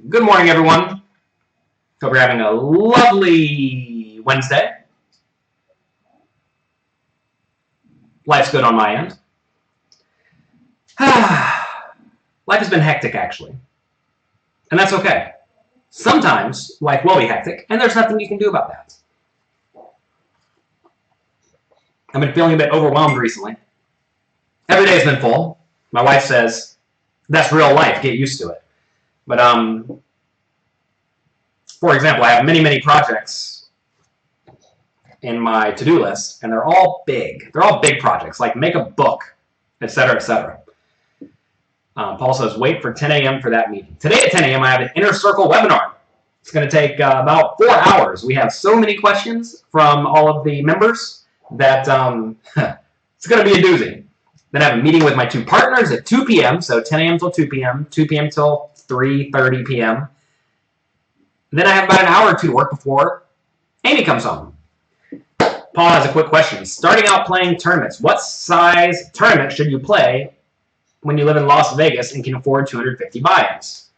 Good morning, everyone. Hope you're having a lovely Wednesday. Life's good on my end. Life has been hectic, actually. And that's okay. Sometimes life will be hectic, and there's nothing you can do about that. I've been feeling a bit overwhelmed recently. Every day has been full. My wife says, that's real life, get used to it. But, for example, I have many projects in my to-do list, and they're all big. They're all big projects, like make a book, etc., etc. Paul says, wait for 10 a.m. for that meeting. Today at 10 a.m., I have an Inner Circle webinar. It's going to take about 4 hours. We have so many questions from all of the members that it's going to be a doozy. Then I have a meeting with my two partners at 2 p.m., so 10 a.m. till 2 p.m., 2 p.m. till 3:30 p.m. Then I have about an hour or two to work before Amy comes home. Paul has a quick question. Starting out playing tournaments, what size tournament should you play when you live in Las Vegas and can afford 250 buy-ins?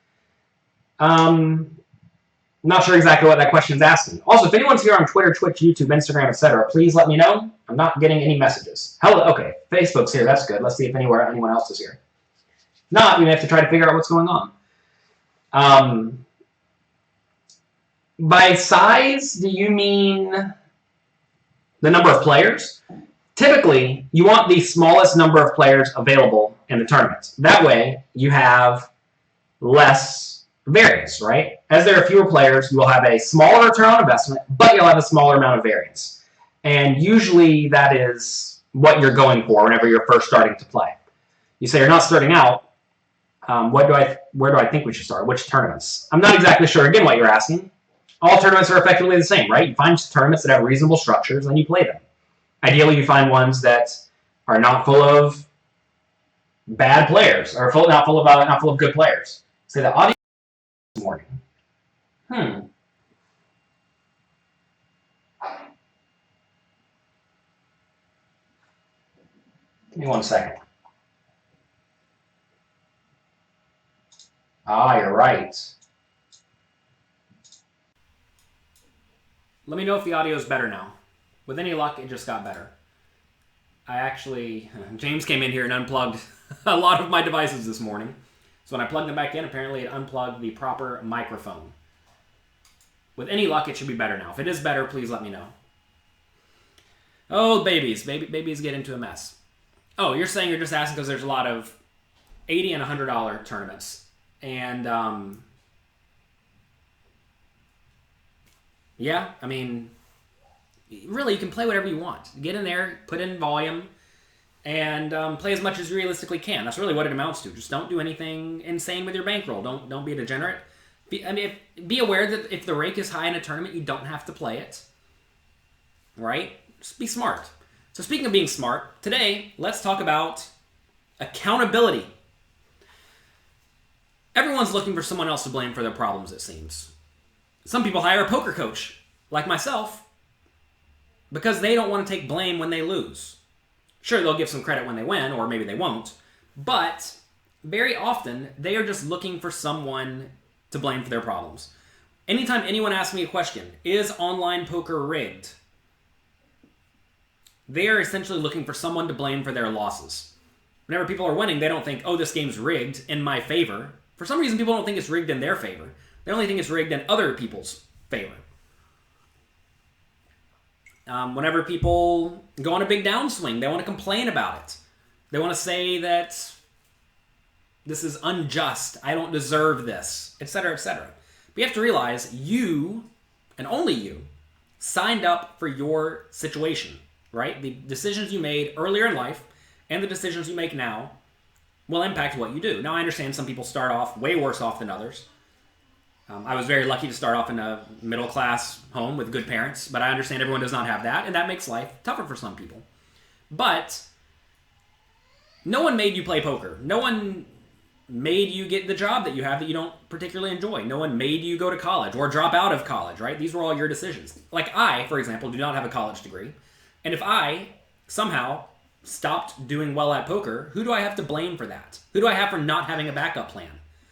Not sure exactly what that question is asking. Also, if anyone's here on Twitter, Twitch, YouTube, Instagram, etc., please let me know. I'm not getting any messages. Hello, okay, Facebook's here. That's good. Let's see if anyone else is here. Not, we may have to try to figure out what's going on. By size, do you mean the number of players? Typically, you want the smallest number of players available in the tournament. That way, you have less variance, right? As there are fewer players, you will have a smaller return on investment, but you'll have a smaller amount of variance. And usually, that is what you're going for whenever you're first starting to play. You say you're not starting out. Where do I think we should start? Which tournaments? I'm not exactly sure, again, what you're asking. All tournaments are effectively the same, right? You find tournaments that have reasonable structures, and you play them. Ideally, you find ones that are not full of bad players, or not full of good players. Say the audio this morning. Give me 1 second. You're right. Let me know if the audio is better now. With any luck, it just got better. James came in here and unplugged a lot of my devices this morning. So when I plugged them back in, apparently it unplugged the proper microphone. With any luck, it should be better now. If it is better, please let me know. Oh, babies. Babies get into a mess. Oh, you're saying you're just asking because there's a lot of $80 and $100 tournaments. And, yeah, I mean, really, you can play whatever you want. Get in there, put in volume, and play as much as you realistically can. That's really what it amounts to. Just don't do anything insane with your bankroll. Don't be a degenerate. Be aware that if the rake is high in a tournament, you don't have to play it. Right? Just be smart. So speaking of being smart, today, let's talk about accountability. Everyone's looking for someone else to blame for their problems, it seems. Some people hire a poker coach, like myself, because they don't want to take blame when they lose. Sure, they'll give some credit when they win, or maybe they won't, but very often, they are just looking for someone to blame for their problems. Anytime anyone asks me a question, is online poker rigged? They are essentially looking for someone to blame for their losses. Whenever people are winning, they don't think, oh, this game's rigged in my favor. For some reason, people don't think it's rigged in their favor. They only think it's rigged in other people's favor. Whenever people go on a big downswing, they want to complain about it. They want to say that this is unjust, I don't deserve this, etc., etc. But you have to realize you, and only you, signed up for your situation, right? The decisions you made earlier in life and the decisions you make now will impact what you do. Now, I understand some people start off way worse off than others. I was very lucky to start off in a middle-class home with good parents, but I understand everyone does not have that, and that makes life tougher for some people. But no one made you play poker. No one made you get the job that you have that you don't particularly enjoy. No one made you go to college or drop out of college, right? These were all your decisions. Like I, for example, do not have a college degree. And if I somehow stopped doing well at poker, who do I have to blame for that? Who do I have for not having a backup plan?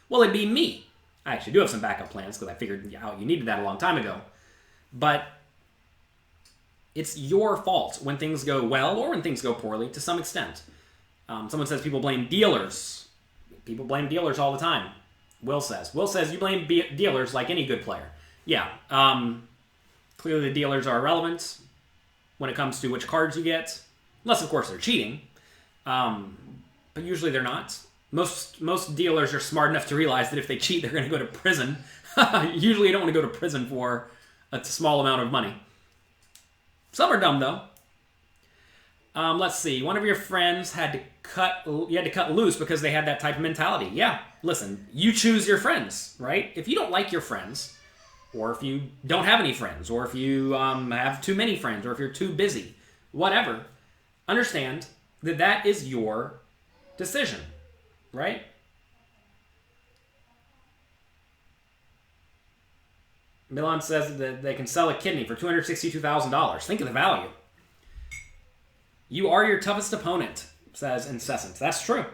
Well, it'd be me. I actually do have some backup plans because I figured out you needed that a long time ago. But it's your fault when things go well or when things go poorly to some extent. Someone says people blame dealers. People blame dealers all the time. Will says you blame dealers like any good player. Yeah. Clearly the dealers are irrelevant when it comes to which cards you get. Unless, of course, they're cheating. But usually they're not. Most dealers are smart enough to realize that if they cheat, they're going to go to prison. Usually you don't want to go to prison for a small amount of money. Some are dumb, though. Let's see. One of your friends had to cut loose because they had that type of mentality. Yeah, listen, you choose your friends, right? If you don't like your friends, or if you don't have any friends, or if you have too many friends, or if you're too busy, whatever, understand that that is your decision, right? Milan says that they can sell a kidney for $262,000. Think of the value. You are your toughest opponent, says Incessant. That's true.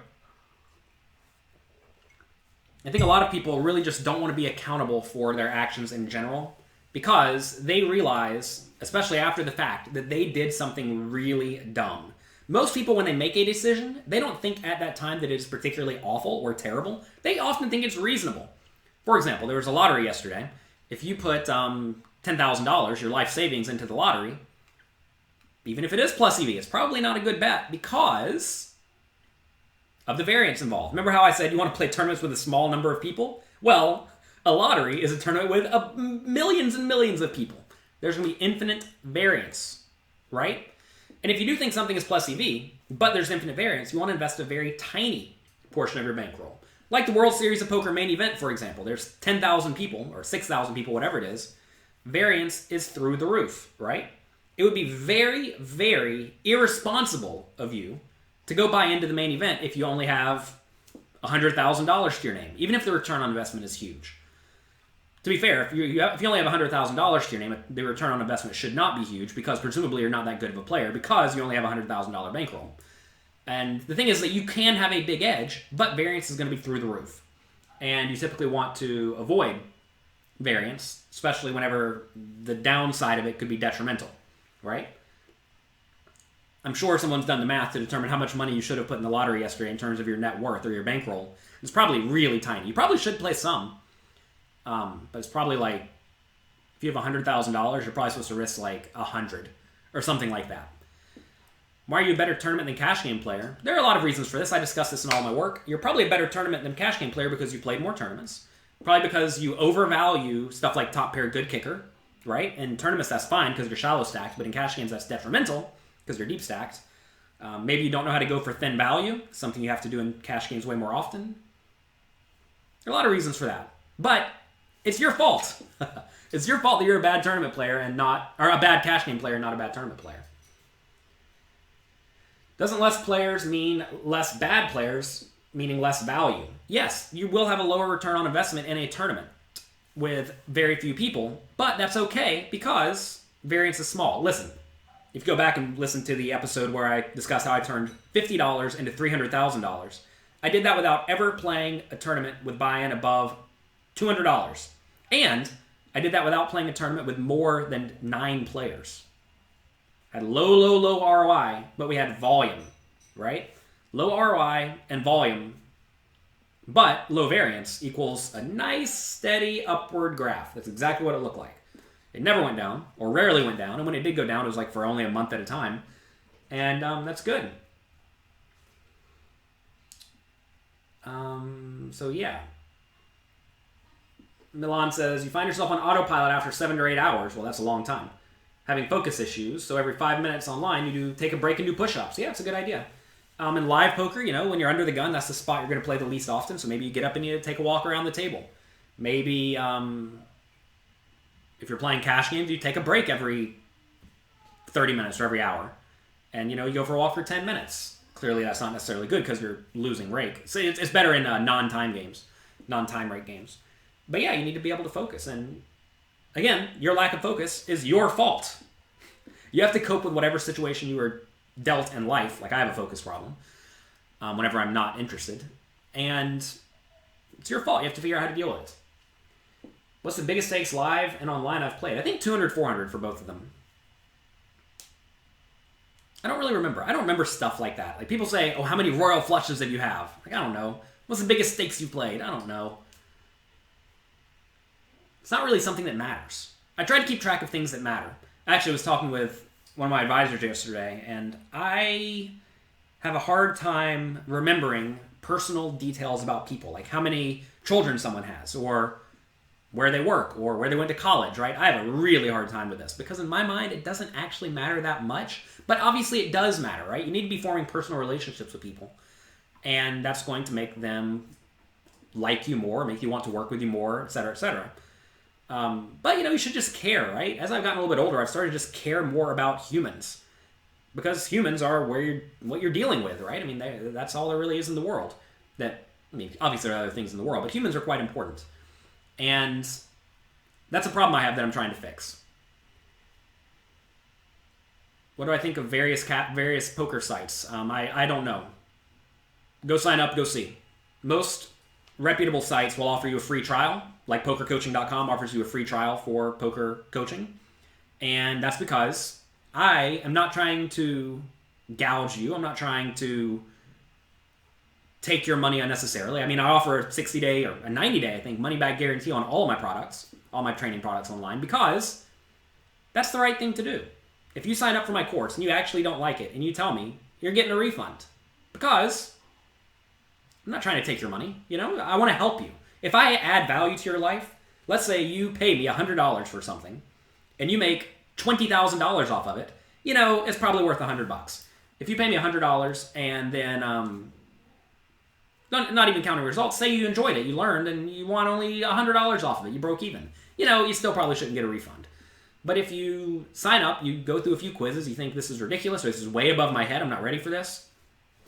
I think a lot of people really just don't want to be accountable for their actions in general because they realize, especially after the fact, that they did something really dumb. Most people, when they make a decision, they don't think at that time that it is particularly awful or terrible. They often think it's reasonable. For example, there was a lottery yesterday. If you put $10,000, your life savings, into the lottery, even if it is plus EV, it's probably not a good bet because of the variance involved. Remember how I said you want to play tournaments with a small number of people? Well, a lottery is a tournament with millions and millions of people. There's going to be infinite variance, right? And if you do think something is plus EV, but there's infinite variance, you want to invest a very tiny portion of your bankroll. Like the World Series of Poker main event, for example. There's 10,000 people, or 6,000 people, whatever it is. Variance is through the roof, right? It would be very, very irresponsible of you to go buy into the main event if you only have $100,000 to your name, even if the return on investment is huge. To be fair, if you only have $100,000 to your name, the return on investment should not be huge because presumably you're not that good of a player because you only have a $100,000 bankroll. And the thing is that you can have a big edge, but variance is going to be through the roof. And you typically want to avoid variance, especially whenever the downside of it could be detrimental, right? I'm sure someone's done the math to determine how much money you should have put in the lottery yesterday in terms of your net worth or your bankroll. It's probably really tiny. You probably should play some. But it's probably like, if you have $100,000, you're probably supposed to risk like 100 or something like that. Why are you a better tournament than cash game player? There are a lot of reasons for this. I discuss this in all my work. You're probably a better tournament than cash game player because you played more tournaments. Probably because you overvalue stuff like top pair good kicker, right? In tournaments, that's fine because you're shallow stacked, but in cash games, that's detrimental because you're deep stacked. Maybe you don't know how to go for thin value, something you have to do in cash games way more often. There are a lot of reasons for that. But it's your fault. It's your fault that you're a bad tournament player or a bad cash game player, not a bad tournament player. Doesn't less players mean less bad players, meaning less value? Yes, you will have a lower return on investment in a tournament with very few people, but that's okay because variance is small. Listen, if you go back and listen to the episode where I discussed how I turned $50 into $300,000, I did that without ever playing a tournament with buy-in above $200. And I did that without playing a tournament with more than 9 players. Had low ROI, but we had volume, right? Low ROI and volume, but low variance equals a nice, steady upward graph. That's exactly what it looked like. It never went down, or rarely went down, and when it did go down, it was like for only a month at a time. And that's good. So yeah. Milan says, you find yourself on autopilot after 7 or 8 hours. Well, that's a long time. Having focus issues, so every 5 minutes online, you do take a break and do push-ups. Yeah, it's a good idea. In live poker, when you're under the gun, that's the spot you're going to play the least often, so maybe you get up and you take a walk around the table. Maybe, if you're playing cash games, you take a break every 30 minutes or every hour. And, you go for a walk for 10 minutes. Clearly, that's not necessarily good because you're losing rake. So it's better in non-time games, non-time rate games. But yeah, you need to be able to focus. And again, your lack of focus is your fault. You have to cope with whatever situation you were dealt in life. Like I have a focus problem whenever I'm not interested. And it's your fault. You have to figure out how to deal with it. What's the biggest stakes live and online I've played? I think 200, 400 for both of them. I don't really remember. I don't remember stuff like that. Like people say, oh, how many royal flushes did you have? Like, I don't know. What's the biggest stakes you played? I don't know. It's not really something that matters. I try to keep track of things that matter. I actually was talking with one of my advisors yesterday, and I have a hard time remembering personal details about people, like how many children someone has, or where they work, or where they went to college, right? I have a really hard time with this, because in my mind, it doesn't actually matter that much, but obviously it does matter, right? You need to be forming personal relationships with people, and that's going to make them like you more, make you want to work with you more, etc., etc. But, you should just care, right? As I've gotten a little bit older, I've started to just care more about humans. Because humans are what you're dealing with, right? I mean, that's all there really is in the world. Obviously there are other things in the world, but humans are quite important. And that's a problem I have that I'm trying to fix. What do I think of various poker sites? I don't know. Go sign up, go see. Most reputable sites will offer you a free trial, like pokercoaching.com offers you a free trial for poker coaching. And that's because I am not trying to gouge you. I'm not trying to take your money unnecessarily. I mean, I offer a 60-day or a 90-day, I think, money-back guarantee on all of my products, all my training products online, because that's the right thing to do. If you sign up for my course and you actually don't like it and you tell me, you're getting a refund. Because I'm not trying to take your money. I want to help you. If I add value to your life, let's say you pay me $100 for something and you make $20,000 off of it, it's probably worth $100. If you pay me $100 and then, not even counting results, say you enjoyed it, you learned, and you want only $100 off of it, you broke even. You still probably shouldn't get a refund. But if you sign up, you go through a few quizzes, you think this is ridiculous, or this is way above my head, I'm not ready for this,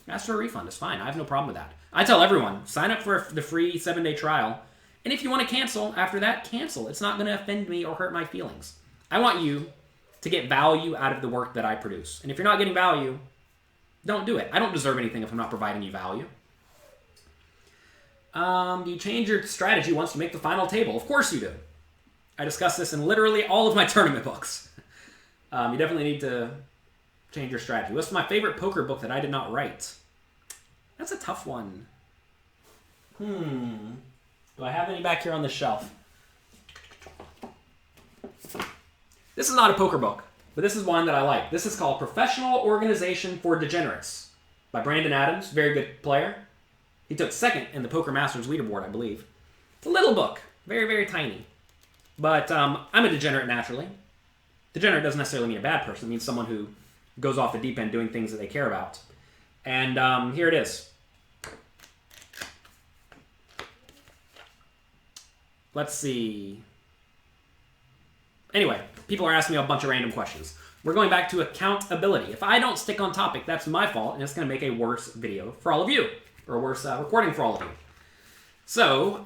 ask for a refund. It's fine. I have no problem with that. I tell everyone, sign up for the free 7-day trial, and if you want to cancel after that, cancel. It's not going to offend me or hurt my feelings. I want you to get value out of the work that I produce. And if you're not getting value, don't do it. I don't deserve anything if I'm not providing you value. Do you change your strategy once you make the final table? Of course you do. I discuss this in literally all of my tournament books. You definitely need to change your strategy. What's my favorite poker book that I did not write? That's a tough one. Do I have any back here on the shelf? This is not a poker book, but this is one that I like. This is called Professional Organization for Degenerates by Brandon Adams. Very good player. He took second in the Poker Masters leaderboard, I believe. It's a little book. Very, very tiny. But I'm a degenerate naturally. Degenerate doesn't necessarily mean a bad person. It means someone who goes off the deep end doing things that they care about. And here it is. Let's see. Anyway, people are asking me a bunch of random questions. We're going back to accountability. If I don't stick on topic, that's my fault, and it's going to make a worse video for all of you, or a worse recording for all of you. So,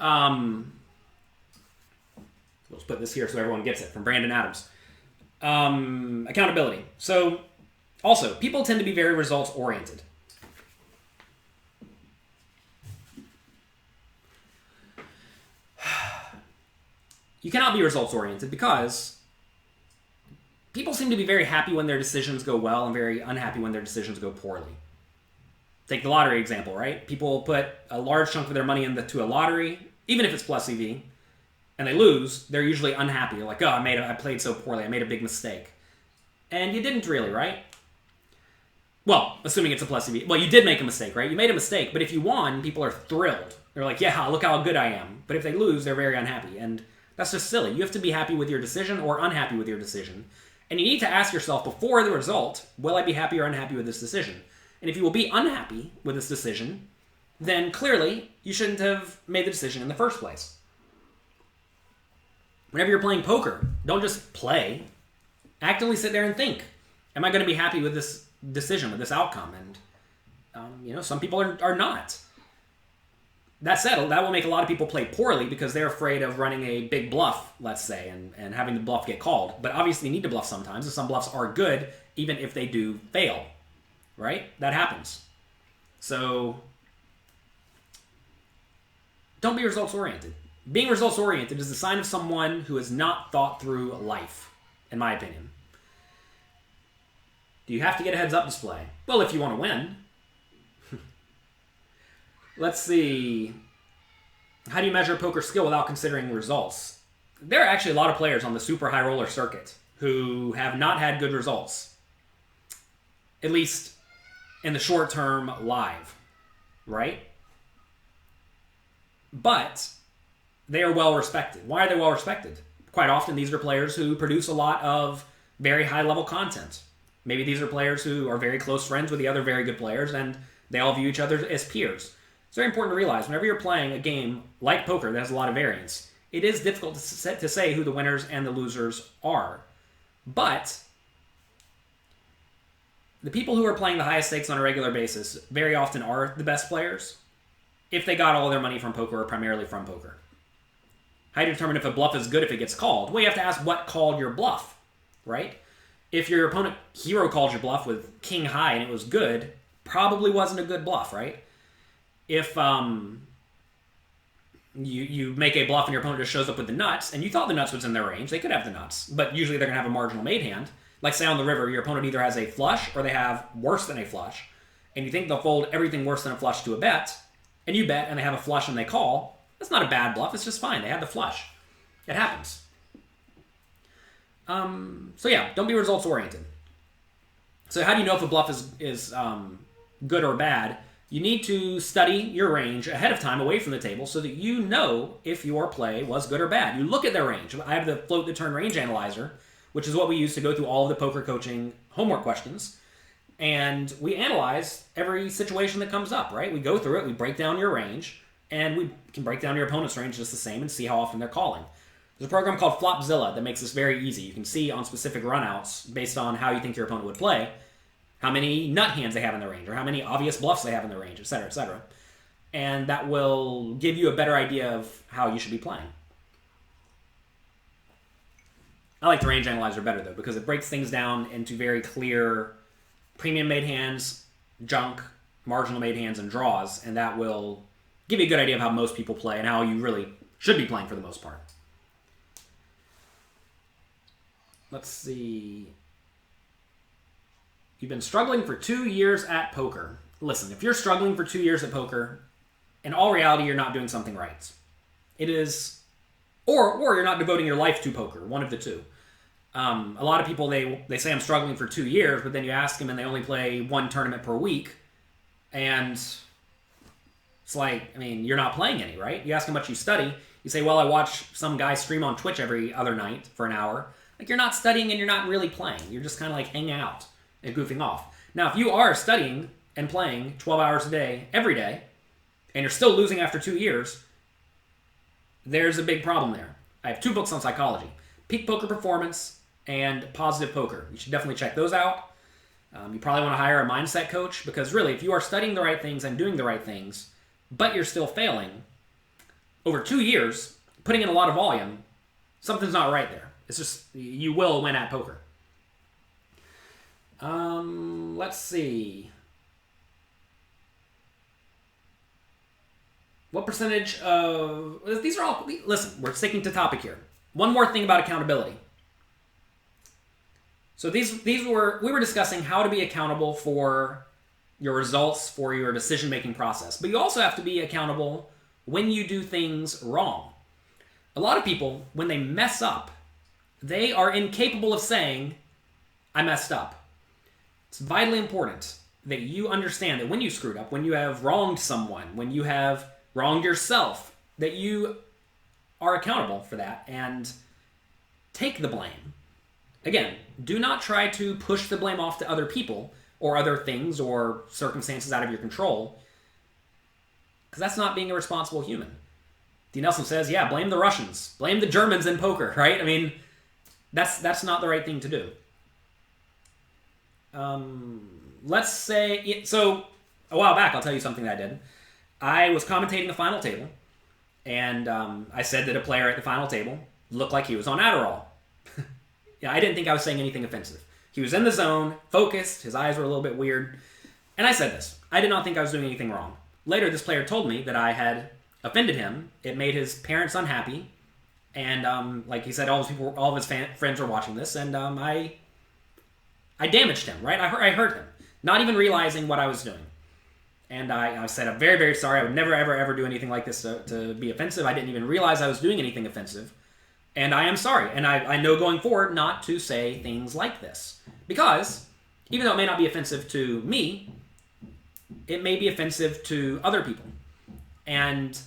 let's put this here so everyone gets it, from Brandon Adams. Accountability. So, also, people tend to be very results-oriented. You cannot be results-oriented because people seem to be very happy when their decisions go well and very unhappy when their decisions go poorly. Take the lottery example, right? People put a large chunk of their money into a lottery, even if it's plus EV, and they lose, they're usually unhappy. They're like, oh, I played so poorly, I made a big mistake. And you didn't really, right? Well, assuming it's a plus EV. Well, you did make a mistake, right? You made a mistake, but if you won, people are thrilled. They're like, yeah, look how good I am. But if they lose, they're very unhappy. And that's just silly. You have to be happy with your decision or unhappy with your decision. And you need to ask yourself before the result, will I be happy or unhappy with this decision? And if you will be unhappy with this decision, then clearly you shouldn't have made the decision in the first place. Whenever you're playing poker, don't just play. Actively sit there and think, am I going to be happy with this decision, with this outcome? And, some people are not. That said, that will make a lot of people play poorly because they're afraid of running a big bluff, let's say, and having the bluff get called. But obviously you need to bluff sometimes, and some bluffs are good, even if they do fail. Right? That happens. So, don't be results-oriented. Being results-oriented is the sign of someone who has not thought through life, in my opinion. Do you have to get a heads-up display? Well, if you want to win. Let's see. How do you measure poker skill without considering results? There are actually a lot of players on the super high roller circuit who have not had good results. At least in the short term live, right? But they are well respected. Why are they well respected? Quite often these are players who produce a lot of very high level content. Maybe these are players who are very close friends with the other very good players and they all view each other as peers. It's very important to realize whenever you're playing a game like poker that has a lot of variance, it is difficult to say who the winners and the losers are. But the people who are playing the highest stakes on a regular basis very often are the best players if they got all their money from poker or primarily from poker. How do you determine if a bluff is good if it gets called? Well, you have to ask what called your bluff, right? If your opponent hero called your bluff with king high and it was good, probably wasn't a good bluff, right? If you make a bluff and your opponent just shows up with the nuts, and you thought the nuts was in their range, they could have the nuts, but usually they're going to have a marginal made hand. Like say on the river, your opponent either has a flush or they have worse than a flush, and you think they'll fold everything worse than a flush to a bet, and you bet and they have a flush and they call. That's not a bad bluff, it's just fine. They had the flush. It happens. So yeah, don't be results oriented. So how do you know if a bluff is good or bad? You need to study your range ahead of time away from the table so that you know if your play was good or bad. You look at their range. I have the float the turn range analyzer, which is what we use to go through all of the poker coaching homework questions. And we analyze every situation that comes up, right? We go through it, we break down your range, and we can break down your opponent's range just the same and see how often they're calling. There's a program called Flopzilla that makes this very easy. You can see on specific runouts, based on how you think your opponent would play, how many nut hands they have in the range, or how many obvious bluffs they have in the range, etc., etc. And that will give you a better idea of how you should be playing. I like the range analyzer better, though, because it breaks things down into very clear premium made hands, junk, marginal made hands, and draws, and that will give you a good idea of how most people play and how you really should be playing for the most part. Let's see. You've been struggling for 2 years at poker. Listen, if you're struggling for 2 years at poker, in all reality, you're not doing something right. It is, or you're not devoting your life to poker, one of the two. A lot of people, they say I'm struggling for 2 years, but then you ask them and they only play one tournament per week. And it's like, I mean, you're not playing any, right? You ask how much you study. You say, well, I watch some guy stream on Twitch every other night for an hour. Like, you're not studying and you're not really playing. You're just kind of like hanging out and goofing off. Now, if you are studying and playing 12 hours a day, every day, and you're still losing after 2 years, there's a big problem there. I have 2 books on psychology, Peak Poker Performance and Positive Poker. You should definitely check those out. You probably want to hire a mindset coach, because really, if you are studying the right things and doing the right things, but you're still failing, over 2 years, putting in a lot of volume, something's not right there. It's just, you will win at poker. Let's see. What percentage of... These are all... Listen, we're sticking to topic here. One more thing about accountability. So we were discussing how to be accountable for your results, for your decision-making process. But you also have to be accountable when you do things wrong. A lot of people, when they mess up, they are incapable of saying, I messed up. It's vitally important that you understand that when you screwed up, when you have wronged someone, when you have wronged yourself, that you are accountable for that and take the blame. Again, do not try to push the blame off to other people or other things or circumstances out of your control, because that's not being a responsible human. D. Nelson says, yeah, blame the Russians, blame the Germans in poker, right? I mean, that's not the right thing to do. Let's say, so a while back, I'll tell you something that I did. I was commentating the final table, and I said that a player at the final table looked like he was on Adderall. Yeah, I didn't think I was saying anything offensive. He was in the zone, focused, his eyes were a little bit weird, and I said this. I did not think I was doing anything wrong. Later, this player told me that I had offended him. It made his parents unhappy. And like he said, all of his friends were watching this, and I damaged him, right? I hurt him, not even realizing what I was doing. And I said, I'm very, very sorry. I would never, ever, ever do anything like this to be offensive. I didn't even realize I was doing anything offensive. And I am sorry. And I know going forward not to say things like this. Because even though it may not be offensive to me, it may be offensive to other people. And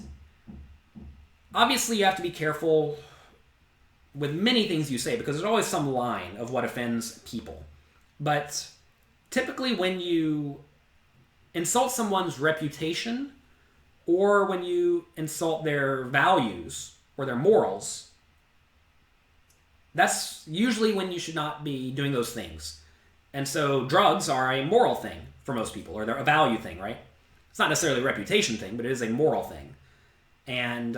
obviously you have to be careful with many things you say, because there's always some line of what offends people. But typically when you insult someone's reputation, or when you insult their values or their morals, that's usually when you should not be doing those things. And so drugs are a moral thing for most people, or they're a value thing, right? It's not necessarily a reputation thing, but it is a moral thing. And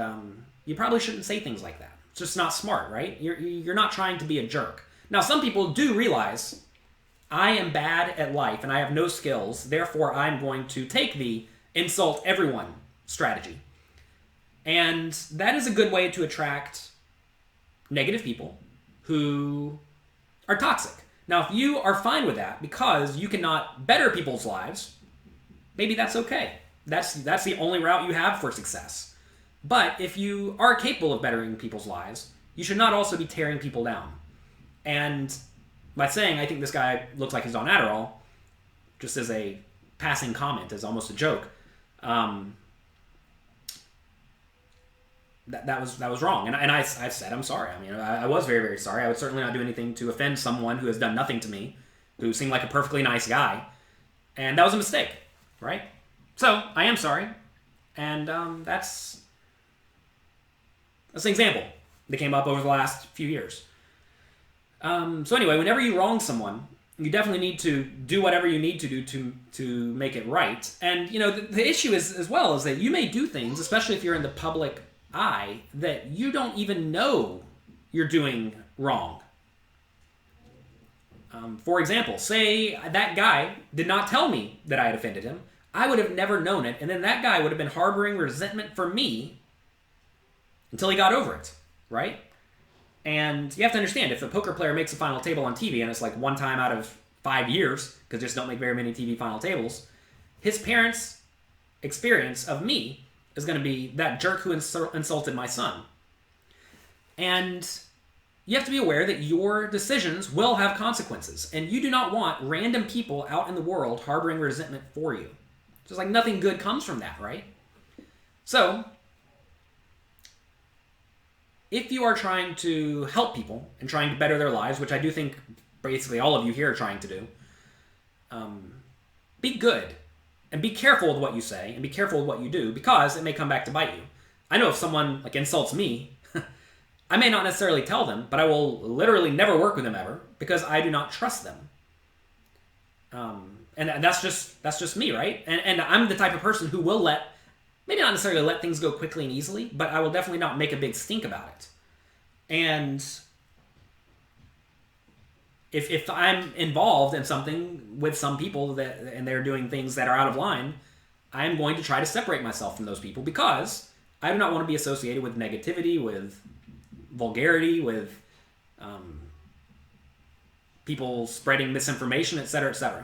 you probably shouldn't say things like that. It's just not smart, right? You're not trying to be a jerk. Now, some people do realize, I am bad at life and I have no skills, therefore I'm going to take the insult everyone strategy. And that is a good way to attract negative people who are toxic. Now, if you are fine with that because you cannot better people's lives, maybe that's okay. That's the only route you have for success. But if you are capable of bettering people's lives, you should not also be tearing people down. And by saying, I think this guy looks like he's on Adderall, just as a passing comment, as almost a joke, that was wrong. And I said, I'm sorry. I mean, I was very, very sorry. I would certainly not do anything to offend someone who has done nothing to me, who seemed like a perfectly nice guy. And that was a mistake, right? So, I am sorry. And that's an example that came up over the last few years. So anyway, whenever you wrong someone, you definitely need to do whatever you need to do to make it right. And, you know, the issue is, as well, is that you may do things, especially if you're in the public eye, that you don't even know you're doing wrong. For example, say that guy did not tell me that I had offended him. I would have never known it, and then that guy would have been harboring resentment for me until he got over it, right? And you have to understand, if a poker player makes a final table on TV, and it's like one time out of 5 years, because they just don't make very many TV final tables, his parents' experience of me is going to be that jerk who insulted my son. And you have to be aware that your decisions will have consequences, and you do not want random people out in the world harboring resentment for you. Just like nothing good comes from that, right? So, if you are trying to help people and trying to better their lives, which I do think basically all of you here are trying to do, be good and be careful with what you say and be careful with what you do, because it may come back to bite you. I know if someone insults me, I may not necessarily tell them, but I will literally never work with them ever because I do not trust them. And that's just me, right? And I'm the type of person who will maybe not necessarily let things go quickly and easily, but I will definitely not make a big stink about it. And if I'm involved in something with some people and they're doing things that are out of line, I am going to try to separate myself from those people, because I do not want to be associated with negativity, with vulgarity, with people spreading misinformation, etc., etc.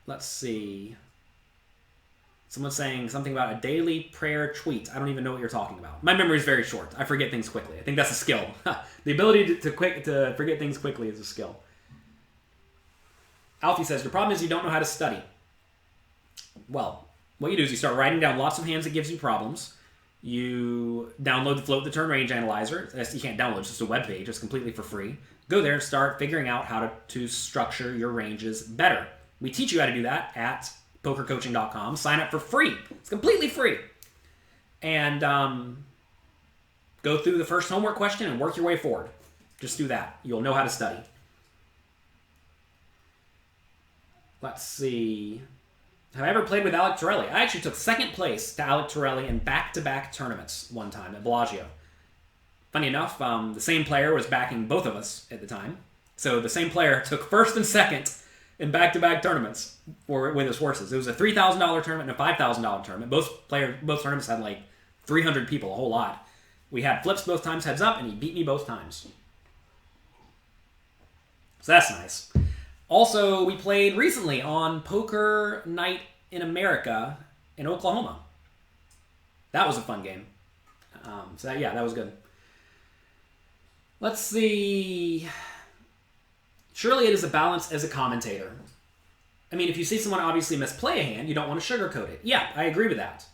Let's see. Someone's saying something about a daily prayer tweet. I don't even know what you're talking about. My memory is very short. I forget things quickly. I think that's a skill. The ability to forget things quickly is a skill. Alfie says, your problem is you don't know how to study. Well, what you do is you start writing down lots of hands that gives you problems. You download the Float the Turn Range Analyzer. You can't download, it's just a web page. It's completely for free. Go there and start figuring out how to structure your ranges better. We teach you how to do that at pokercoaching.com. Sign up for free. It's completely free. And go through the first homework question and work your way forward. Just do that. You'll know how to study. Let's see. Have I ever played with Alec Torelli? I actually took second place to Alec Torelli in back-to-back tournaments one time at Bellagio. Funny enough, the same player was backing both of us at the time. So the same player took first and second in back-to-back tournaments with his horses. It was a $3,000 tournament and a $5,000 tournament. Both tournaments had like 300 people, a whole lot. We had flips both times, heads up, and he beat me both times. So that's nice. Also, we played recently on Poker Night in America in Oklahoma. That was a fun game. That was good. Let's see. Surely it is a balance as a commentator. I mean, if you see someone obviously misplay a hand, you don't want to sugarcoat it. Yeah, I agree with that.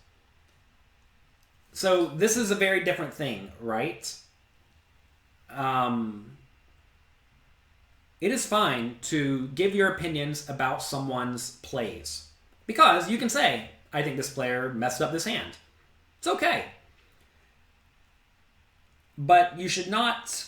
So this is a very different thing, right? It is fine to give your opinions about someone's plays. Because you can say, I think this player messed up this hand. It's okay. But you should not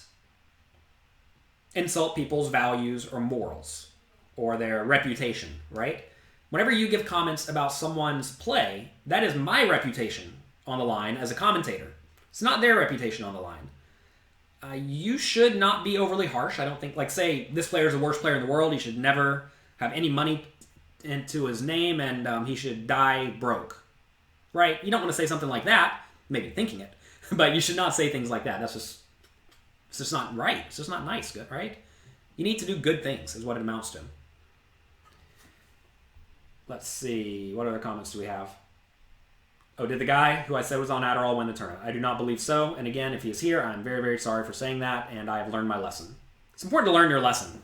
insult people's values or morals or their reputation, right? Whenever you give comments about someone's play, that is my reputation on the line as a commentator. It's not their reputation on the line. You should not be overly harsh. I don't think, like, say, this player is the worst player in the world. He should never have any money into his name, and he should die broke. Right? You don't want to say something like that, maybe thinking it, but you should not say things like that. It's just not right. It's just not nice, right? You need to do good things, is what it amounts to. Let's see. What other comments do we have? Oh, did the guy who I said was on Adderall win the tournament? I do not believe so. And again, if he is here, I'm very, very sorry for saying that, and I have learned my lesson. It's important to learn your lesson.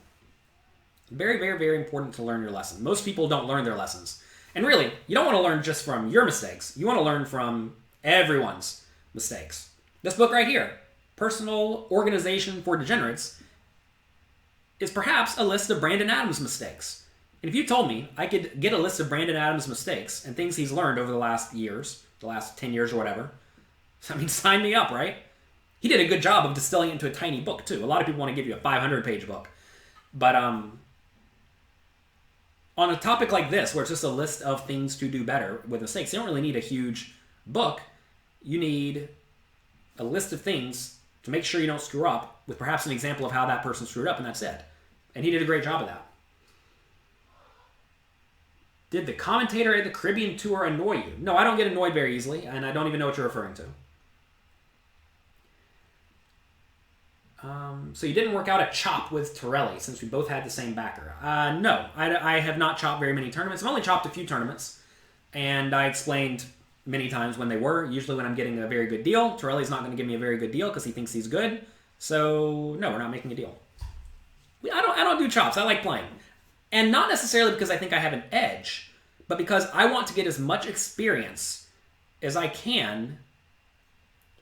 Very, very, very important to learn your lesson. Most people don't learn their lessons. And really, you don't want to learn just from your mistakes. You want to learn from everyone's mistakes. This book right here, Personal Organization for Degenerates, is perhaps a list of Brandon Adams' mistakes. And if you told me I could get a list of Brandon Adams' mistakes and things he's learned over the last years, the last 10 years or whatever, I mean, sign me up, right? He did a good job of distilling it into a tiny book, too. A lot of people want to give you a 500-page book. But on a topic like this, where it's just a list of things to do better with mistakes, you don't really need a huge book. You need a list of things to make sure you don't screw up, with perhaps an example of how that person screwed up, and that's it. And he did a great job of that. Did the commentator at the Caribbean Tour annoy you? No, I don't get annoyed very easily, and I don't even know what you're referring to. So you didn't work out a chop with Torelli, since we both had the same backer. No, I have not chopped very many tournaments. I've only chopped a few tournaments, and I explained many times when they were. Usually when I'm getting a very good deal. Torelli's not going to give me a very good deal because he thinks he's good. So, no, we're not making a deal. I don't do chops. I like playing. And not necessarily because I think I have an edge, but because I want to get as much experience as I can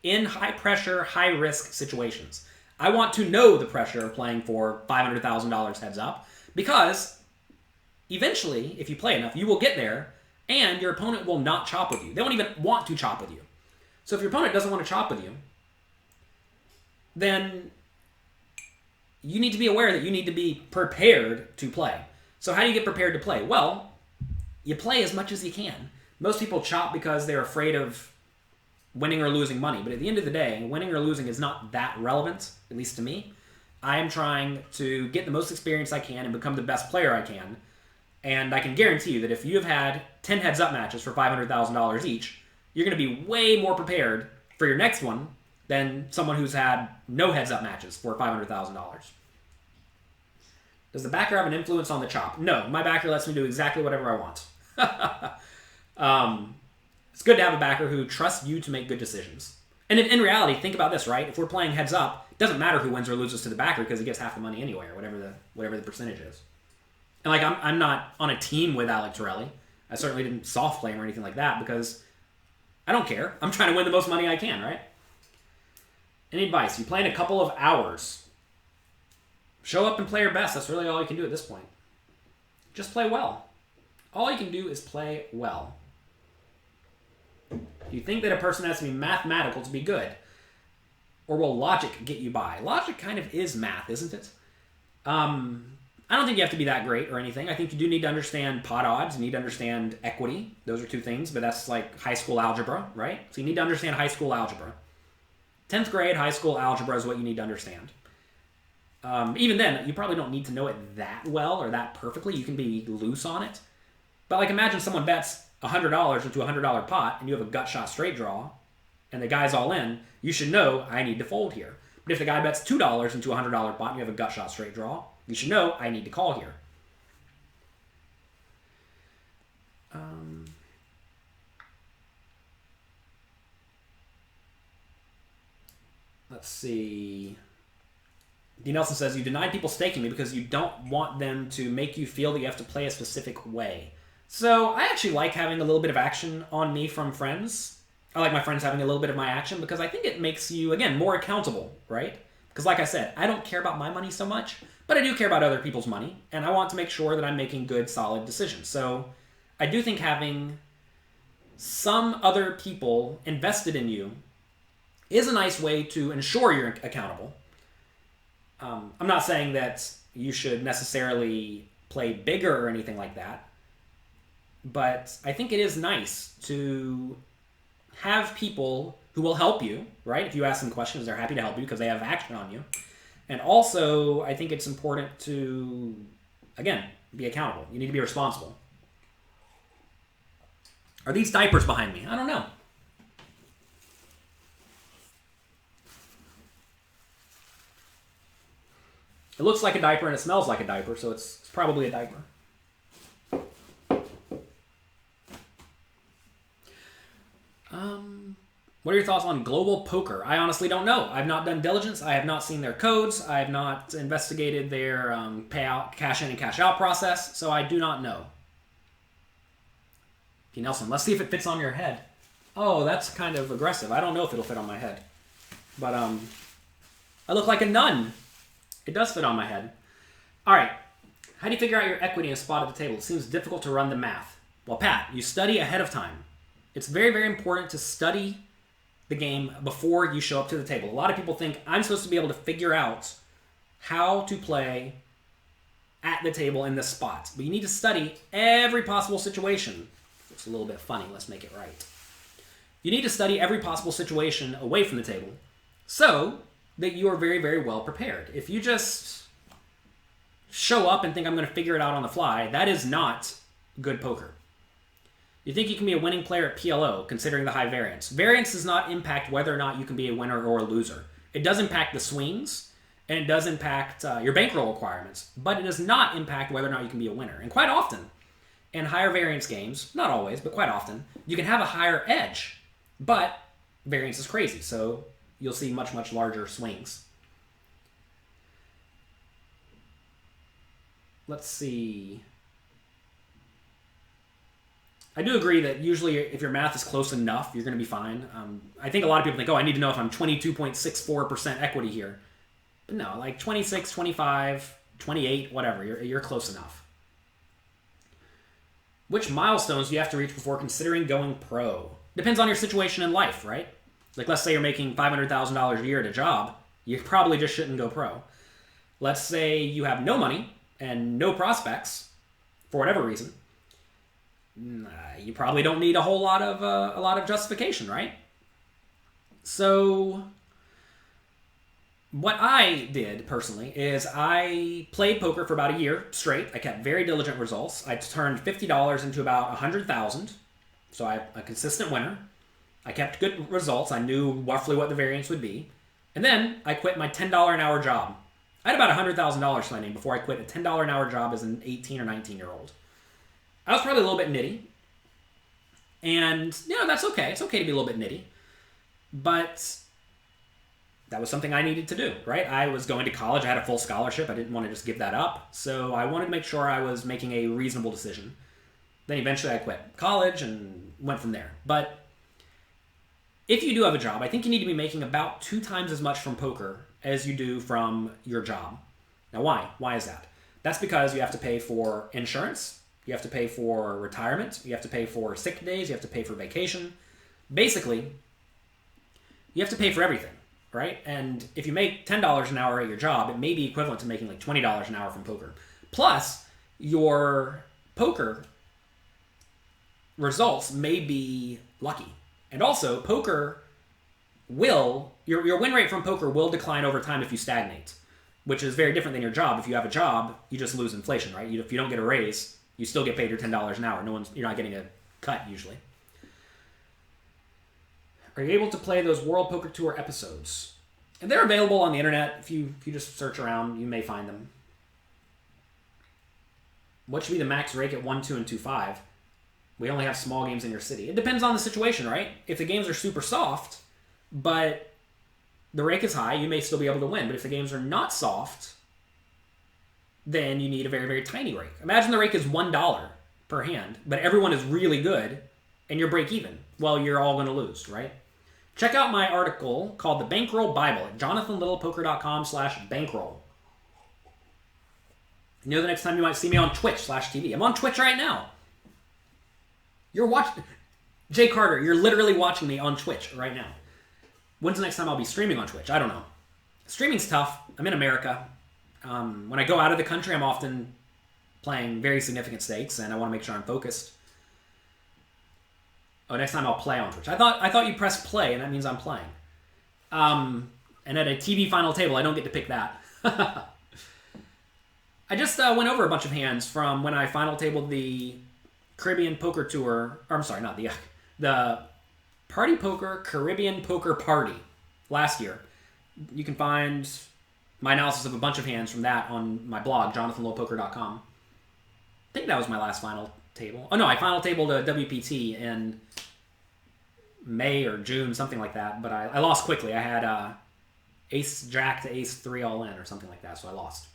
in high-pressure, high-risk situations. I want to know the pressure of playing for $500,000 heads up, because eventually, if you play enough, you will get there, and your opponent will not chop with you. They won't even want to chop with you. So if your opponent doesn't want to chop with you, then you need to be aware that you need to be prepared to play. So how do you get prepared to play? Well, you play as much as you can. Most people chop because they're afraid of winning or losing money. But at the end of the day, winning or losing is not that relevant, at least to me. I am trying to get the most experience I can and become the best player I can. And I can guarantee you that if you have had 10 heads-up matches for $500,000 each, you're going to be way more prepared for your next one than someone who's had no heads-up matches for $500,000. Does the backer have an influence on the chop? No, my backer lets me do exactly whatever I want. It's good to have a backer who trusts you to make good decisions. And in reality, think about this, right? If we're playing heads up, it doesn't matter who wins or loses to the backer because he gets half the money anyway, or whatever the percentage is. And like, I'm not on a team with Alec Torelli. I certainly didn't soft play him or anything like that because I don't care. I'm trying to win the most money I can, right? Any advice? You play in a couple of hours. Show up and play your best. That's really all you can do at this point. Just play well. All you can do is play well. You think that a person has to be mathematical to be good? Or will logic get you by? Logic kind of is math, isn't it? I don't think you have to be that great or anything. I think you do need to understand pot odds. You need to understand equity. Those are two things, but that's like high school algebra, right? So you need to understand high school algebra. 10th grade high school algebra is what you need to understand. Even then, you probably don't need to know it that well or that perfectly. You can be loose on it. But like imagine someone bets $100 into a $100 pot and you have a gut shot straight draw and the guy's all in, you should know I need to fold here. But if the guy bets $2 into a $100 pot and you have a gut shot straight draw, you should know I need to call here. Let's see. D. Nelson says, you denied people staking me because you don't want them to make you feel that you have to play a specific way. So I actually like having a little bit of action on me from friends. I like my friends having a little bit of my action because I think it makes you, again, more accountable, right? Because like I said, I don't care about my money so much, but I do care about other people's money, and I want to make sure that I'm making good, solid decisions. So I do think having some other people invested in you is a nice way to ensure you're accountable. I'm not saying that you should necessarily play bigger or anything like that, but I think it is nice to have people who will help you, right? If you ask them questions, they're happy to help you because they have action on you. And also, I think it's important to, again, be accountable. You need to be responsible. Are these diapers behind me? I don't know. It looks like a diaper and it smells like a diaper, so it's probably a diaper. What are your thoughts on Global Poker? I honestly don't know. I've not done diligence. I have not seen their codes. I have not investigated their payout, cash in and cash out process, so I do not know. P. Nelson, let's see if it fits on your head. Oh, that's kind of aggressive. I don't know if it'll fit on my head. But I look like a nun. It does fit on my head. All right. How do you figure out your equity in a spot at the table? It seems difficult to run the math. Well, Pat, you study ahead of time. It's very, very important to study the game before you show up to the table. A lot of people think I'm supposed to be able to figure out how to play at the table in this spot. But you need to study every possible situation. It's a little bit funny. Let's make it right. You need to study every possible situation away from the table so that you are very, very well prepared. If you just show up and think I'm going to figure it out on the fly, that is not good poker. You think you can be a winning player at PLO, considering the high variance. Variance does not impact whether or not you can be a winner or a loser. It does impact the swings, and it does impact your bankroll requirements, but it does not impact whether or not you can be a winner. And quite often, in higher variance games, not always, but quite often, you can have a higher edge, but variance is crazy, so you'll see much, much larger swings. Let's see. I do agree that usually if your math is close enough, you're going to be fine. I think a lot of people think, oh, I need to know if I'm 22.64% equity here. But no, like 26, 25, 28, whatever. You're close enough. Which milestones do you have to reach before considering going pro? Depends on your situation in life, right? Like, let's say you're making $500,000 a year at a job. You probably just shouldn't go pro. Let's say you have no money and no prospects for whatever reason. You probably don't need a lot of justification, right? So what I did personally is I played poker for about a year straight. I kept very diligent results. I turned $50 into about 100,000. So I'm a consistent winner. I kept good results. I knew roughly what the variance would be. And then I quit my $10 an hour job. I had about $100,000 to my name before I quit a $10 an hour job as an 18 or 19-year-old. I was probably a little bit nitty. And, that's okay. It's okay to be a little bit nitty. But that was something I needed to do, right? I was going to college. I had a full scholarship. I didn't want to just give that up. So I wanted to make sure I was making a reasonable decision. Then eventually I quit college and went from there. But if you do have a job, I think you need to be making about 2 times as much from poker as you do from your job. Now, why? Why is that? That's because you have to pay for insurance. You have to pay for retirement. You have to pay for sick days. You have to pay for vacation. Basically, you have to pay for everything, right? And if you make $10 an hour at your job, it may be equivalent to making like $20 an hour from poker. Plus, your poker results may be lucky. And also, poker will, your win rate from poker will decline over time if you stagnate. which is very different than your job. If you have a job, you just lose inflation, right? If you don't get a raise, you still get paid your $10 an hour. You're not getting a cut usually. Are you able to play those World Poker Tour episodes? And they're available on the internet. If you just search around, you may find them. What should be the max rake at 1, 2, and 2-5? We only have small games in your city. It depends on the situation, right? If the games are super soft, but the rake is high, you may still be able to win. But if the games are not soft, then you need a very, very tiny rake. Imagine the rake is $1 per hand, but everyone is really good, and you're break even. Well, you're all going to lose, right? Check out my article called The Bankroll Bible at jonathanlittlepoker.com/bankroll. You know, the next time you might see me on Twitch/TV. I'm on Twitch right now. You're watching... Jay Carter, you're literally watching me on Twitch right now. When's the next time I'll be streaming on Twitch? I don't know. Streaming's tough. I'm in America. When I go out of the country, I'm often playing very significant stakes, and I want to make sure I'm focused. Oh, next time I'll play on Twitch. I thought you press play, and that means I'm playing. And at a TV final table, I don't get to pick that. I just went over a bunch of hands from when I final tabled the Caribbean Poker Tour. Or, I'm sorry, not the Party Poker Caribbean Poker Party last year. You can find my analysis of a bunch of hands from that on my blog, jonathanlittlepoker.com. I think that was my last final table. Oh no, I final tabled a WPT in May or June, something like that, but I lost quickly. I had ace jack to ace 3 all in or something like that, so I lost.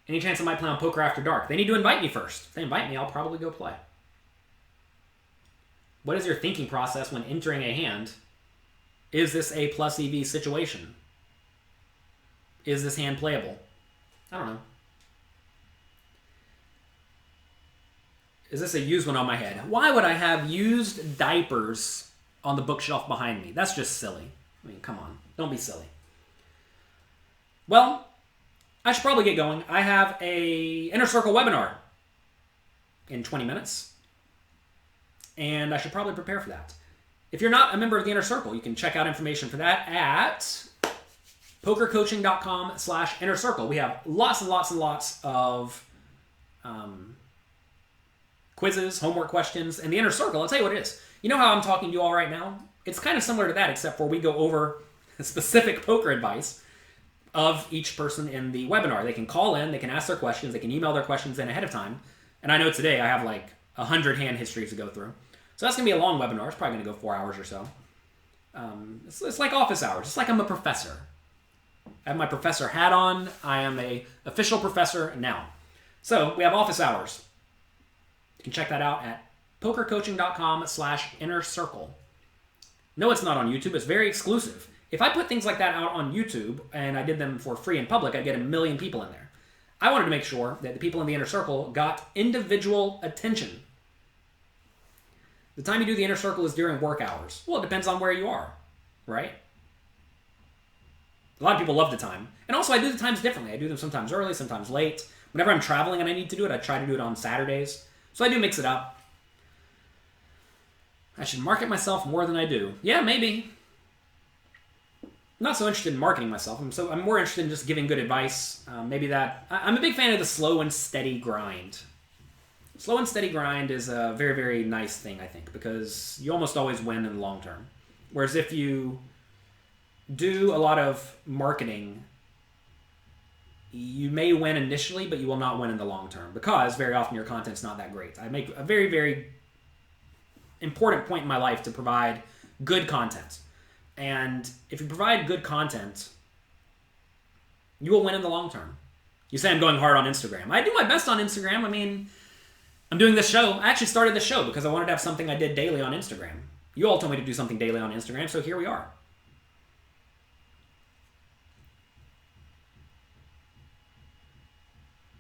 Any chance I might play on Poker After Dark? They need to invite me first. If they invite me, I'll probably go play. What is your thinking process when entering a hand? Is this a plus EV situation? Is this hand playable? I don't know. Is this a used one on my head? Why would I have used diapers on the bookshelf behind me? That's just silly. I mean, come on. Don't be silly. Well, I should probably get going. I have a Inner Circle webinar in 20 minutes. And I should probably prepare for that. If you're not a member of the Inner Circle, you can check out information for that at pokercoaching.com/inner circle. We have lots and lots and lots of quizzes, homework questions, and the Inner Circle. I'll tell you what it is. You know how I'm talking to you all right now? It's kind of similar to that, except for we go over specific poker advice of each person in the webinar. They can call in, they can ask their questions, they can email their questions in ahead of time. And I know today I have like 100 hand histories to go through. So that's going to be a long webinar. It's probably going to go 4 hours or so. It's like office hours. It's like I'm a professor. I have my professor hat on. I am a official professor now. So we have office hours. You can check that out at pokercoaching.com/inner circle. No, it's not on YouTube. It's very exclusive. If I put things like that out on YouTube and I did them for free in public, I'd get 1 million people in there. I wanted to make sure that the people in the Inner Circle got individual attention. The time you do the Inner Circle is during work hours. Well, it depends on where you are, right? A lot of people love the time. And also, I do the times differently. I do them sometimes early, sometimes late. Whenever I'm traveling and I need to do it, I try to do it on Saturdays. So I do mix it up. I should market myself more than I do. Yeah, maybe. I'm not so interested in marketing myself. I'm more interested in just giving good advice. Maybe that... I'm a big fan of the slow and steady grind. Slow and steady grind is a very, very nice thing, I think, because you almost always win in the long term. Whereas if you do a lot of marketing, you may win initially, but you will not win in the long term because very often your content's not that great. I make a very, very important point in my life to provide good content. And if you provide good content, you will win in the long term. You say I'm going hard on Instagram. I do my best on Instagram. I mean, I'm doing this show. I actually started this show because I wanted to have something I did daily on Instagram. You all told me to do something daily on Instagram, so here we are.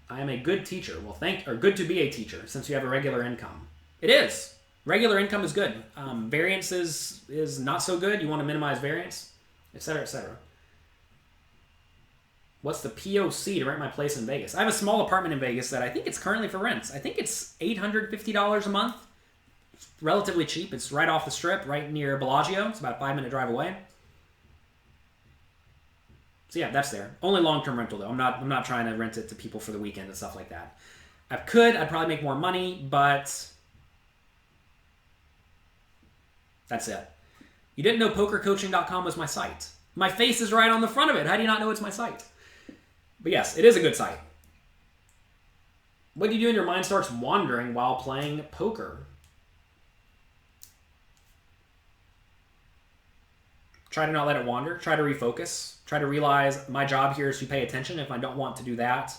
I am a good teacher. Well, good to be a teacher since you have a regular income. It is. Regular income is good. Variance is not so good. You want to minimize variance, etc., etc. What's the POC to rent my place in Vegas? I have a small apartment in Vegas that I think it's currently for rents. I think it's $850 a month. It's relatively cheap. It's right off the strip, right near Bellagio. It's about a 5-minute drive away. So yeah, that's there. Only long-term rental though. I'm not trying to rent it to people for the weekend and stuff like that. I'd probably make more money, but that's it. You didn't know pokercoaching.com was my site. My face is right on the front of it. How do you not know it's my site? But yes, it is a good site. What do you do when your mind starts wandering while playing poker? Try to not let it wander. Try to refocus. Try to realize my job here is to pay attention. If I don't want to do that,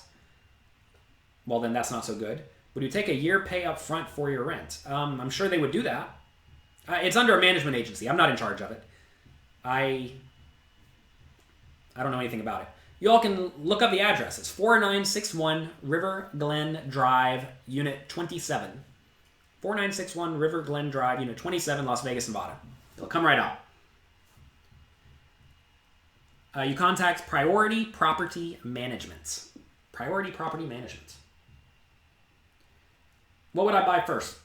well, then that's not so good. Would you take a year pay up front for your rent? I'm sure they would do that. It's under a management agency. I'm not in charge of it. I don't know anything about it. You all can look up the address. It's 4961 River Glen Drive, Unit 27. 4961 River Glen Drive, Unit 27, Las Vegas, Nevada. It'll come right out. You contact Priority Property Management. Priority Property Management. What would I buy first?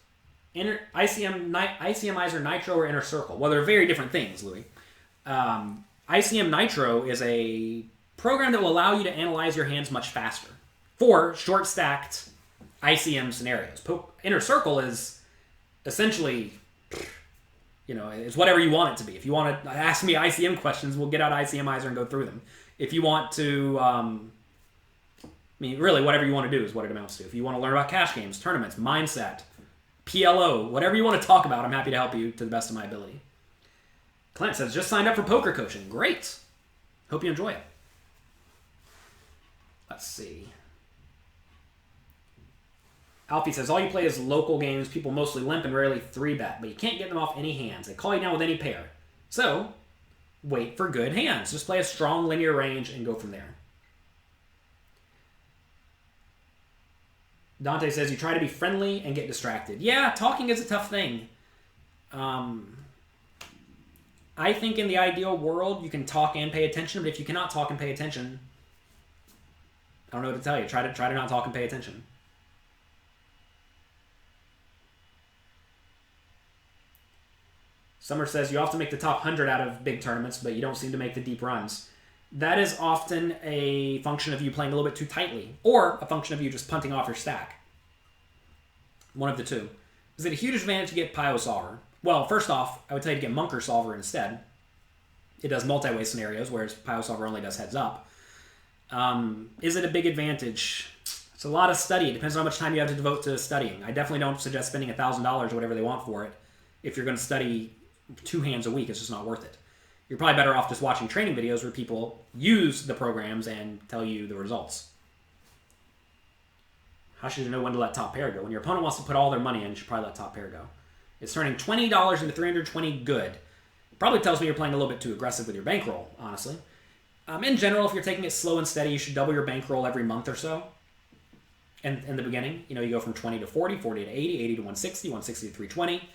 ICMizer Nitro or Inner Circle? Well, they're very different things, Louis. ICM Nitro is a program that will allow you to analyze your hands much faster for short-stacked ICM scenarios. Inner Circle is essentially, it's whatever you want it to be. If you want to ask me ICM questions, we'll get out ICMizer and go through them. If you want to, really, whatever you want to do is what it amounts to. If you want to learn about cash games, tournaments, mindset, PLO, whatever you want to talk about, I'm happy to help you to the best of my ability. Clint says, just signed up for poker coaching. Great. Hope you enjoy it. Let's see. Alfie says, all you play is local games. People mostly limp and rarely 3-bet, but you can't get them off any hands. They call you down with any pair. So, wait for good hands. Just play a strong linear range and go from there. Dante says, you try to be friendly and get distracted. Yeah, talking is a tough thing. I think in the ideal world, you can talk and pay attention, but if you cannot talk and pay attention, I don't know what to tell you. Try to not talk and pay attention. Summer says, you often make the top 100 out of big tournaments, but you don't seem to make the deep runs. That is often a function of you playing a little bit too tightly, or a function of you just punting off your stack. One of the two. Is it a huge advantage to get Pio Solver? Well, first off, I would tell you to get Munker Solver instead. It does multi-way scenarios, whereas Pio Solver only does heads up. Is it a big advantage? It's a lot of study. It depends on how much time you have to devote to studying. I definitely don't suggest spending $1,000 or whatever they want for it. If you're going to study 2 hands a week, it's just not worth it. You're probably better off just watching training videos where people use the programs and tell you the results. How should you know when to let top pair go? When your opponent wants to put all their money in, you should probably let top pair go. It's turning $20 into $320 good. Probably tells me you're playing a little bit too aggressive with your bankroll, honestly. In general, if you're taking it slow and steady, you should double your bankroll every month or so. And in the beginning, you go from 20 to 40, 40 to 80, 80 to 160, 160 to 320.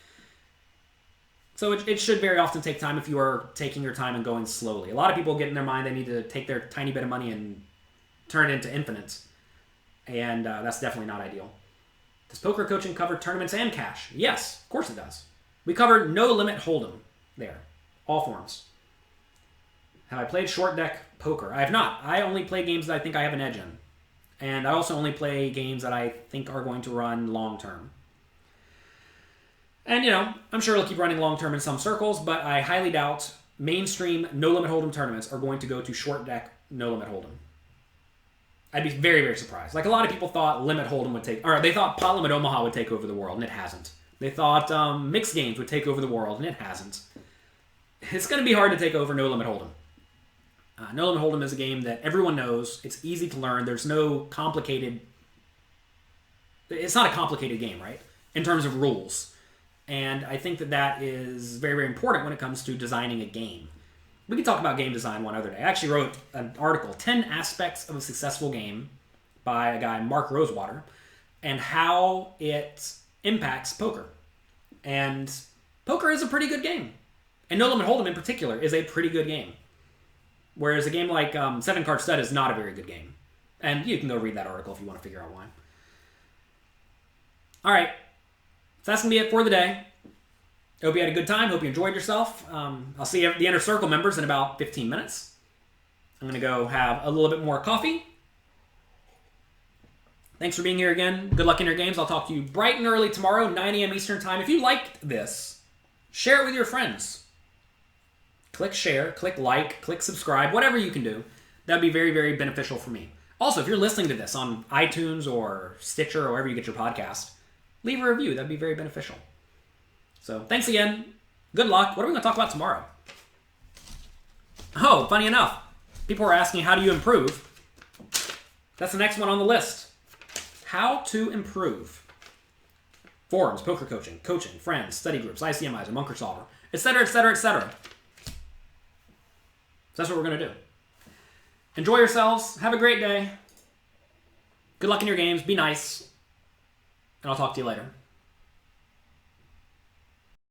So it should very often take time if you are taking your time and going slowly. A lot of people get in their mind they need to take their tiny bit of money and turn it into infinite. And that's definitely not ideal. Does poker coaching cover tournaments and cash? Yes, of course it does. We cover no limit hold'em there. All forms. Have I played short deck poker? I have not. I only play games that I think I have an edge in. And I also only play games that I think are going to run long term. And, I'm sure it'll keep running long term in some circles, but I highly doubt mainstream no limit hold'em tournaments are going to go to short deck no limit hold'em. I'd be very, very surprised. Like, a lot of people thought limit hold'em would they thought Pot Limit Omaha would take over the world, and it hasn't. They thought mixed games would take over the world, and it hasn't. It's going to be hard to take over no limit hold'em. No Limit Hold'em is a game that everyone knows. It's easy to learn. There's no complicated... It's not a complicated game, right? In terms of rules. And I think that is very, very important when it comes to designing a game. We could talk about game design one other day. I actually wrote an article, 10 Aspects of a Successful Game, by a guy, Mark Rosewater, and how it impacts poker. And poker is a pretty good game. And No Limit Hold'em in particular is a pretty good game. Whereas a game like 7 Card Stud is not a very good game. And you can go read that article if you want to figure out why. All right. So that's going to be it for the day. Hope you had a good time. Hope you enjoyed yourself. I'll see the Inner Circle members in about 15 minutes. I'm going to go have a little bit more coffee. Thanks for being here again. Good luck in your games. I'll talk to you bright and early tomorrow, 9 a.m. Eastern Time. If you liked this, share it with your friends. Click share, click like, click subscribe, whatever you can do. That'd be very, very beneficial for me. Also, if you're listening to this on iTunes or Stitcher or wherever you get your podcast, leave a review. That'd be very beneficial. So thanks again. Good luck. What are we going to talk about tomorrow? Oh, funny enough, people were asking, how do you improve? That's the next one on the list. How to improve. Forums, poker coaching, friends, study groups, ICMizer, Monker Solver, etc., etc., etc. That's what we're going to do. Enjoy yourselves. Have a great day. Good luck in your games. Be nice. And I'll talk to you later.